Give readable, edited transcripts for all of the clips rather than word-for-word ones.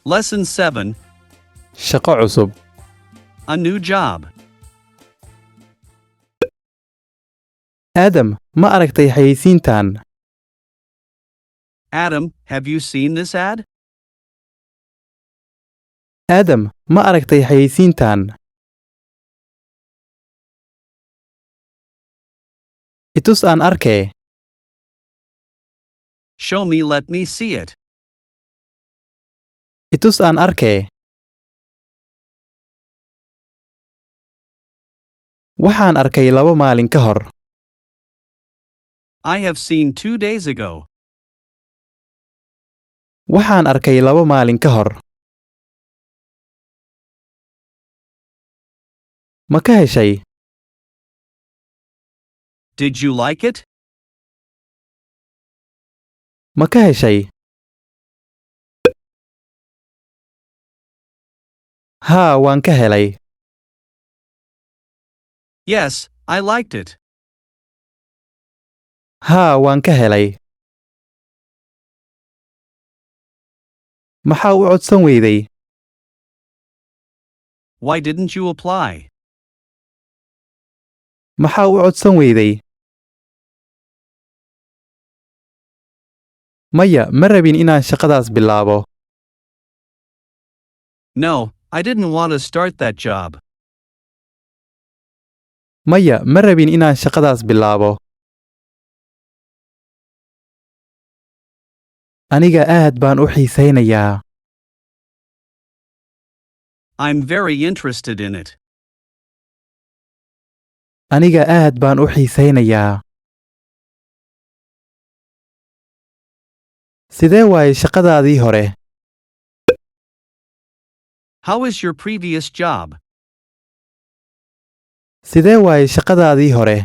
Lesson 7. Shaqo cusub. A new job. Adam, ma aragtay xayeysiintan? Adam, have you seen this ad? Adam, ma aragtay xayeysiintan? Itus aan arkee. Show me, let me see it. Itus aan arkee. Waxaan arkay 2 maalin ka hor. I have seen 2 days ago. Waxaan arkay 2 maalin ka hor. Ma ka heshay? Did you like it? Ma ka heshay? Haa, waan ka helay. Yes, I liked it. Haa, waan ka helay. Maxaa u codsan weyday? Why didn't you apply? Maxaa u codsan weyday? Maya, ma rabin inaan shaqadaas bilaabo. No, I didn't want to start that job. Maya, ma rabin inaan shaqadaas bilaabo. Aniga aad baan u xiisaynayaa. I'm very interested in it. Aniga aad baan u xiisaynayaa. Sidee waaye shaqadaadii hore? How is your previous job? Sidee waaye shaqadaadii hore?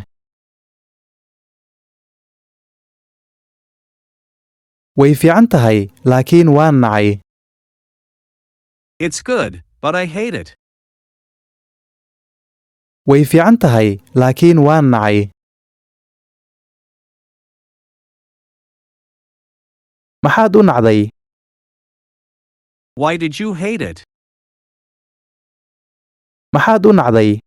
Way fiican tahay, laakiin waan nacay. It's good, but I hate it. Way fiican tahay, laakiin waan nacay. Maxaad u nacday? Why did you hate it? Maxaad u nacday?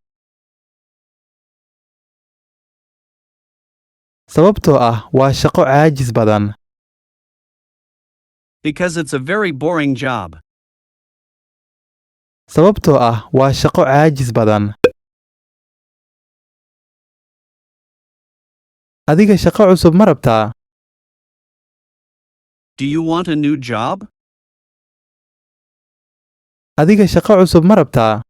Sababtoo ah waa shaqo caajis badan. Because it's a very boring job. Sababtoo ah waa shaqo caajis badan. Adiga shaqo cusub ma rabtaa? Do you want a new job? Adiga shaqo cusub ma rabtaa?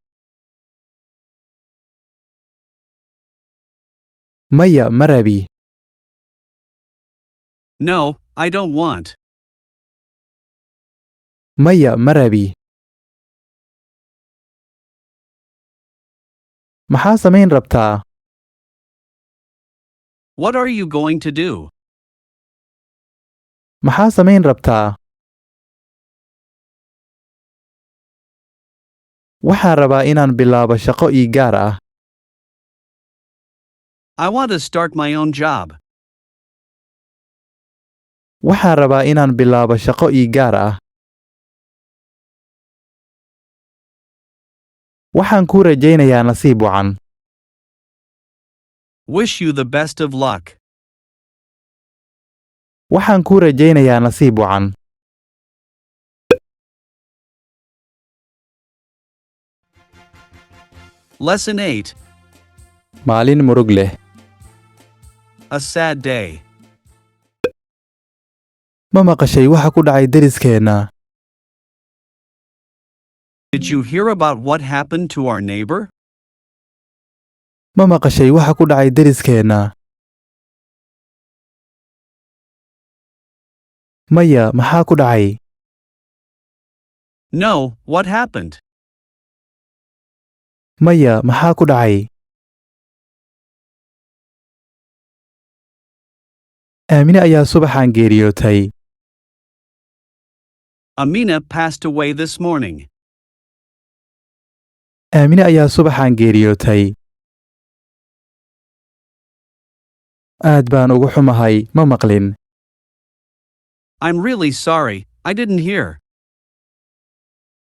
Maya, ma rabi. No, I don't want. Maya, ma rabi. Maxaa samayn rabtaa? What are you going to do? Maxaa samayn rabtaa? Waxaan rabaa inaan bilaabo shaqo ii gaar ah. I want to start my own job. Waxaan rabaa inaan bilaabo shaqo ii gaar ah. Waxaan kuu rajaynayaa nasiib wacan. Wish you the best of luck. Waxaan kuu rajaynayaa nasiib wacan. Lesson 8. Maalin murug leh. A sad day. Ma maqashay waxa ku dhacay deriskeenna? Did you hear about what happened to our neighbor? Ma maqashay waxa ku dhacay deriskeenna? Maya, maxaa ku dhacay? No, what happened? Maya, maxaa ku dhacay? Aamine ayaa subaxan geeriyootay. Amina passed away this morning. Aamine ayaa subaxan geeriyootay. Aad baan ugu xumahay, ma maqlin. I'm really sorry, I didn't hear.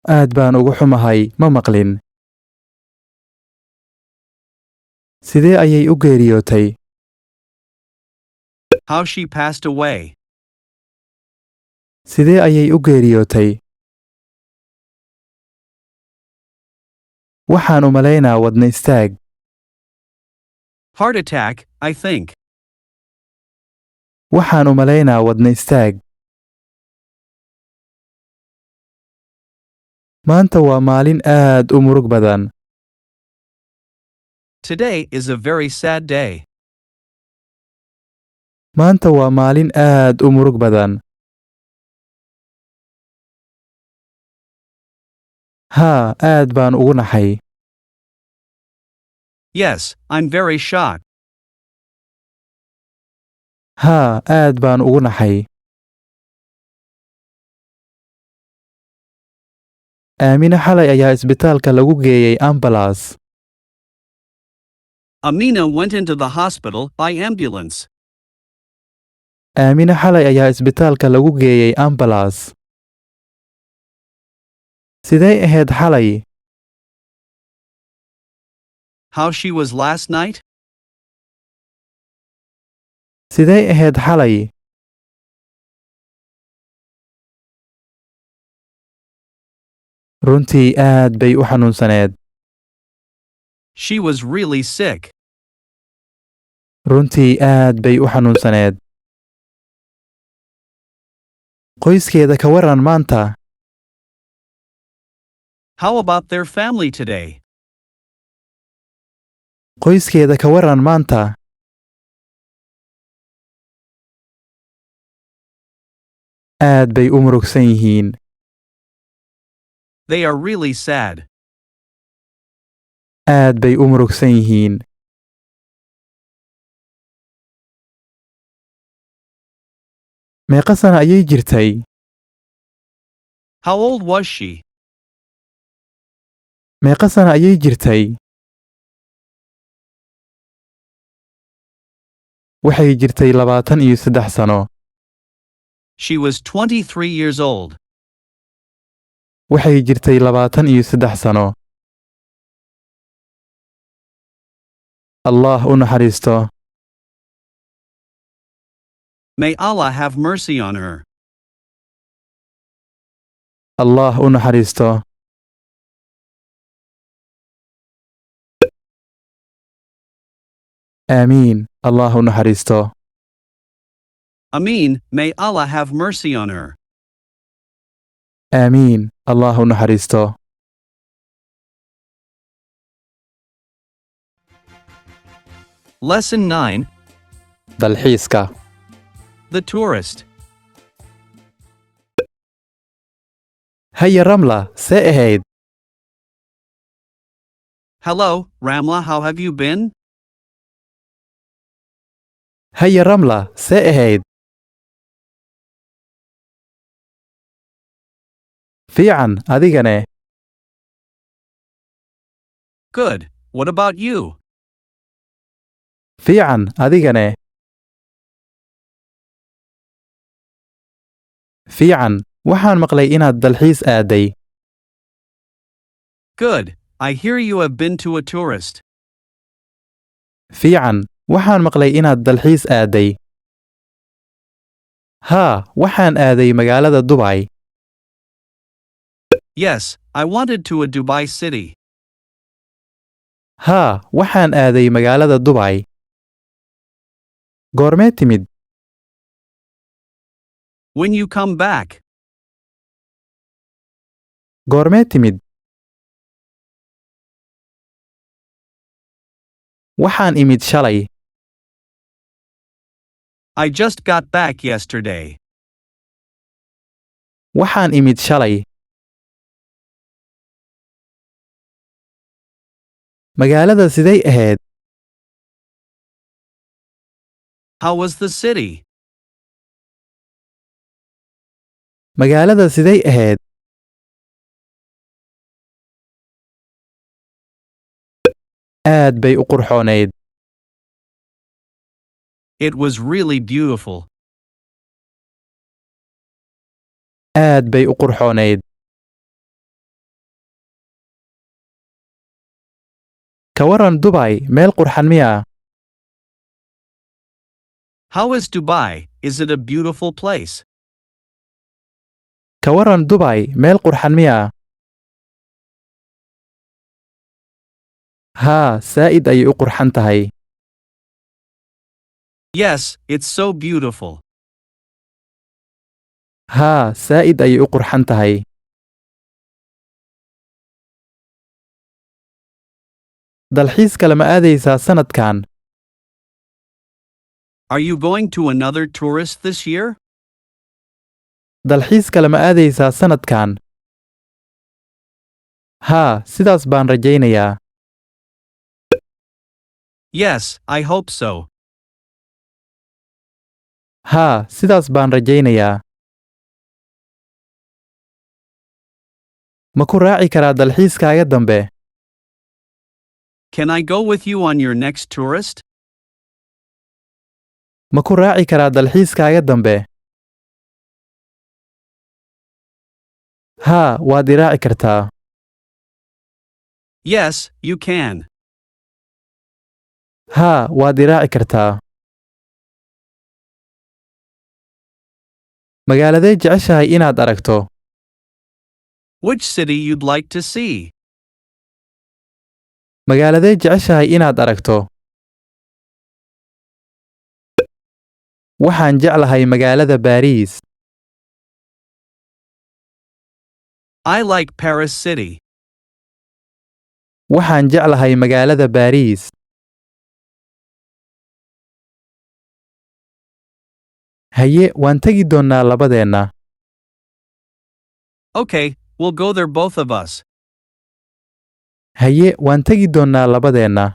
Aad baan uga xumahay, ma maqlin. Sidee ayay u geeriyootay? How she passed away. Sidee ayay u geeriyootay? Waxaan u malaynaa wadne istaag. Heart attack, I think. Waxaan u malaynaa wadne istaag. Maanta waa maalin aad u murug badan. Today is a very sad day. Maanta waa maalin aad u murug badan. Haa, aad baan ugu naxay. Yes, I'm very shocked. Haa, aad baan ugu naxay. Aamina xalay ayaa isbitaalka lagu geeyay ambalaas. Amina went into the hospital by ambulance. Aamina xalay ayaa isbitaalka lagu geeyay ambalaas. Sidee ahayd xalay? How she was last night? Sidee ahayd xalay? Runtii aad bay u xanuunsaneed. She was really sick. Runtii aad bay u xanuunsaneed. Qoyskeeda ka waran maanta? How about their family today? Qoyskeeda ka waran maanta? Aad bay u murugsan yihiin. They are really sad. Aad bay u murugsan yihiin. Meeqa sana ayay jirtay? How old was she? Meeqa sana ayay jirtay? Waxay jirtay 23 sano. She was 23 years old. Waxay jirtay 23 sano. Allah u naxariisto. May Allah have mercy on her. Allah u naxariisto. Aamiin. Allah u naxariisto. Amin, may Allah have mercy on her. Aamiin. Allah u naxariisto. Lesson 9. Dalxiiska. The tourist. Haya Ramla, see ahayd? Hello, Ramla, how have you been? Haya Ramla, see ahayd? Fiican, adigane. Good, what about you? Fiican, adigane. Fiican, waxaan maqlay inaad dalxiis aaday. Good, I hear you have been to a tourist. Fiican, waxaan maqlay inaad dalxiis aaday. Haa, waxaan aaday magaalada Dubai. Yes, I wanted to a Dubai city. Haa, waxaan aaday magaalada Dubai. Goormee timid? When you come back. Goormee timid? Waxaan imid shalay. I just got back yesterday. Waxaan imid shalay. Magaalada sidee ahayd? How was the city? Magaalada sidee ahayd? Aad bay u qurxoonayd. It was really beautiful. Aad bay u qurxoonayd. Ka waran Dubai, meel qurxan miyaa? How is Dubai? Is it a beautiful place? Ka waran Dubai, meel qurxan miyaa? Haa, saa'id ayay u qurxan tahay. Yes, it's so beautiful. Haa, saa'id ayay u qurxan tahay. Dalxiis kale ma aadaysaa sanadkan? Are you going to another tourist this year? Dalxiis kale ma aadaysaa sanadkan? Haa, sidaas baan rajaynayaa. Yes, I hope so. Haa, sidaas baan rajaynayaa. Ma ku raaci karaa dalxiiskaaga dambe? Can I go with you on your next tourist? Ma ku raaci karaa dalxiiskaaga dambe? Haa, waad i raaci kartaa. Yes, you can. Haa, waad i raaci kartaa. Magaaladee jeceshahay inaad aragto? Which city you'd like to see? Magaaladee jeceshahay inaad aragto? Waxaan jeclahay magaalada Baariis. I like Paris City. Waxaan jeclahay magaalada Baariis. Haye, waan tagi doonnaa labadeenna. Okay, we'll go there both of us. Haye, waan tagi doonnaa labadeenna.